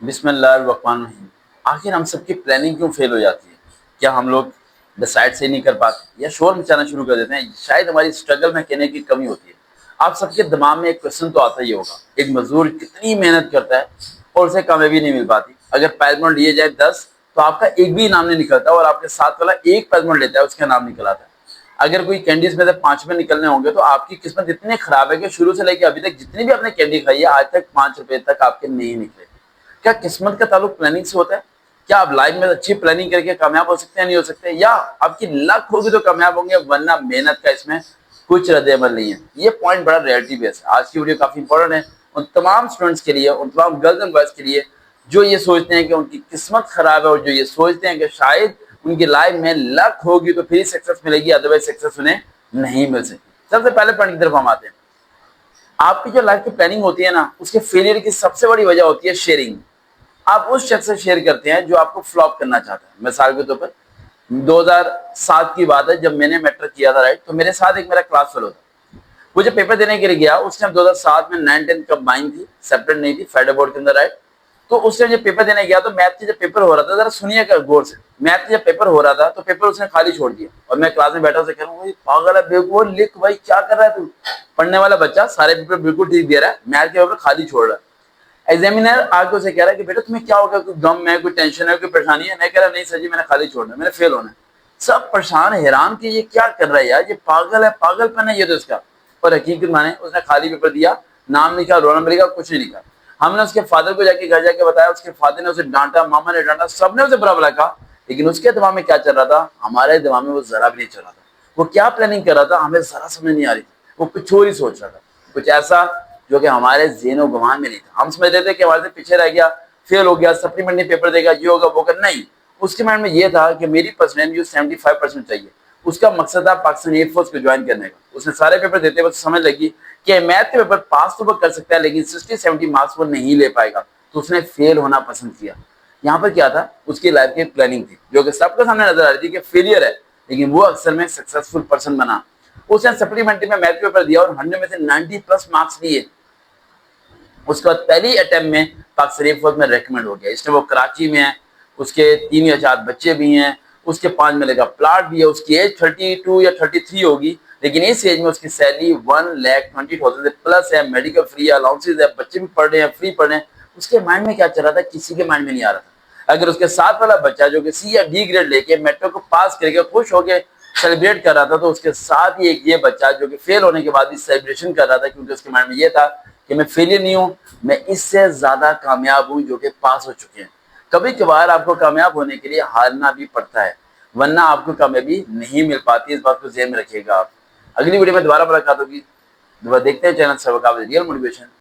بسم اللہ الرحمن الرحیم۔ آخر ہم سب کی پلاننگ کیوں فیل ہو جاتی ہے؟ کیا ہم لوگ ڈیسائیڈ سے نہیں کر پاتے یا شور مچانا شروع کر دیتے ہیں؟ شاید ہماری اسٹرگل میں کہنے کی کمی ہوتی ہے۔ آپ سب کے دماغ میں ایک کوشچن تو آتا ہی ہوگا، ایک مزدور کتنی محنت کرتا ہے اور اسے کامیابی نہیں مل پاتی؟ اگر پیسمنٹ لیے جائے 10 تو آپ کا ایک بھی انعام نہیں نکلتا، اور آپ کے ساتھ والا ایک پیسمنٹ لیتا ہے اس کا انعام نکل آتا ہے۔ اگر کوئی کینڈیز میں سے 5 میں نکلنے ہوں گے تو آپ کی قسمت اتنی خراب ہے کہ شروع سے لے کے ابھی تک جتنی بھی آپ نے کینڈی کھائی ہے آج تک 5 روپے تک آپ کے نہیں نکلے۔ کیا قسمت کا تعلق پلاننگ سے ہوتا ہے؟ کیا آپ لائف میں اچھی پلاننگ کر کے کامیاب ہو سکتے ہیں؟ نہیں ہو سکتے؟ یا آپ کی لک ہوگی تو کامیاب ہوں گے، ورنہ محنت کا اس میں کچھ رد عمل نہیں ہے۔ یہ پوائنٹ بڑا ریئلٹی بیس ہے۔ آج کی ویڈیو کافی امپورٹنٹ ہے ان تمام اسٹوڈنٹس کے لیے، ان تمام گرلز اینڈ بوائز کے لیے جو یہ سوچتے ہیں کہ ان کی قسمت خراب ہے، اور جو یہ سوچتے ہیں کہ شاید ان کی لائف میں لک ہوگی تو پھر سکسیس ملے گی، ادروائز سکسیس انہیں نہیں مل سکتی۔ سب سے پہلے پوائنٹ کی طرف ہم آتے ہیں۔ آپ کی جو لائف کی پلاننگ ہوتی ہے نا، اس کے فیلئر کی سب سے بڑی وجہ ہوتی ہے شیئرنگ۔ آپ اس شخص سے شیئر کرتے ہیں جو آپ کو فلاپ کرنا چاہتا ہے۔ مثال کے طور پر 2007 کی بات ہے، جب میں نے میٹرک کیا تھا، رائٹ، تو میرے ساتھ ایک میرا کلاس فیلو تھا۔ وہ جب پیپر دینے کے لیے گیا، اس ٹائم 2007 میں 9-10 کمبائن تھی، سیپریٹ نہیں تھی، فیڈر بورڈ کے اندر، رائٹ۔ تو اس ٹائم جب پیپر دینے گیا تو میتھ کا جب پیپر ہو رہا تھا، ذرا سنیے گا غور سے، میتھ کا جب پیپر ہو رہا تھا تو پیپر اس نے خالی چھوڑ دیا، اور میں کلاس میں بیٹھا اسے کہہ رہا ہوں پاگل ہے بیوقوف، لکھ بھائی، کیا کر رہا ہے تو؟ پڑھنے والا بچہ سارے پیپر بالکل ٹھیک دے رہا ہے، میتھ کے پیپر خالی چھوڑ رہا ہے۔ ایگزامینر آ کے اسے کہہ رہا ہے کہ بیٹا تمہیں کیا ہو گیا، کوئی غم ہے، کوئی ٹینشن ہے، کوئی پریشانی ہے؟ میں کہہ رہا نہیں سر جی، میں نے خالی چھوڑنا ہے، میں نے فیل ہونا ہے۔ سب پریشان حیران کہ یہ کیا کر رہا ہے یار، یہ پاگل ہے، پاگل پن ہے یہ تو اس کا۔ اور حقیقت مانے اس نے خالی پیپر دیا، نام لکھا، رول نمبر لکھا، کچھ نہیں لکھا۔ ہم نے اس کے فادر کو جا کے گھر جا کے بتایا، اس کے فادر نے اسے ڈانٹا، ماما نے ڈانٹا، سب نے اسے برا بھلا کہا، لیکن اس کے دماغ میں کیا چل رہا تھا؟ ہمارے دماغ میں وہ ذرا بھی نہیں چل رہا تھا۔ وہ کیا پلاننگ کر رہا تھا ہمیں ذرا سمجھ نہیں آ رہی تھی۔ وہ کچھ اور ہی سوچ رہا تھا، کچھ ایسا جو کہ ہمارے ذہن و گمان میں نہیں تھا۔ ہم سمجھتے تھے کہ ہمارے سے پیچھے رہ گیا، فیل ہو گیا، سپلیمنٹری پیپر دے گا، یہ ہوگا وہ ہوگا۔ نہیں، اس کے مائنڈ میں یہ تھا کہ میری پرسنٹیج جو 75% چاہیے، اس کا مقصد تھا پاکستان ایئر فورس کو جوائن کرنے کا۔ اس نے سارے پیپر دیتے وقت سمجھ لگی کہ میتھ کے پیپر پاس تو وہ کر سکتا ہے، لیکن 60-70 مارکس وہ نہیں لے پائے گا، تو اس نے فیل ہونا پسند کیا۔ یہاں پر کیا تھا؟ اس کی لائف کی پلاننگ تھی جو کہ سب کے سامنے نظر آ رہی تھی کہ فیلئر ہے، لیکن وہ اکثر میں سکسیسفل پرسن بنا۔ اس نے سپلیمنٹری میں میتھ پیپر دیا اور 100 میں سے 90+ مارکس لیے۔ اس کے بعد پہلی اٹیمپٹ میں پاکستان ایئر فورس میں ریکمنڈ ہو گیا۔ اس میں وہ کراچی میں ہے، اس کے 3 یا 4 بچے بھی ہیں، اس کے 5 ملے کا پلاٹ بھی ہے، اس کی ایج 32 یا 33 ہوگی، لیکن اس ایج میں اس کی سیلری 1,20,000 سے پلس ہے، میڈیکل فری ہے، الاؤنسز ہے، بچے بھی پڑھ رہے ہیں، فری پڑھ رہے ہیں۔ اس کے مائنڈ میں کیا چل رہا تھا؟ کسی کے مائنڈ میں نہیں آ رہا تھا۔ اگر اس کے ساتھ والا بچہ جو کہ سی یا ڈی گریڈ لے کے میٹرو کو پاس کر کے خوش ہو کے سیلیبریٹ کر رہا تھا، تو اس کے ساتھ ہی ایک یہ بچہ جو کہ فیل ہونے کے بعد بھی سیلیبریشن کر رہا تھا، کیونکہ اس کے مائنڈ میں یہ تھا کہ میں فیلئر نہیں ہوں، میں اس سے زیادہ کامیاب ہوں جو کہ پاس ہو چکے ہیں۔ کبھی کبھار آپ کو کامیاب ہونے کے لیے ہارنا بھی پڑتا ہے، ورنہ آپ کو کامیابی نہیں مل پاتی۔ اس بات کو ذہن میں رکھیے گا۔ آپ اگلی ویڈیو میں دوبارہ ملاقات ہوگی۔ دوبارہ دیکھتے ہیں چینل سبق ریئل موٹیویشن۔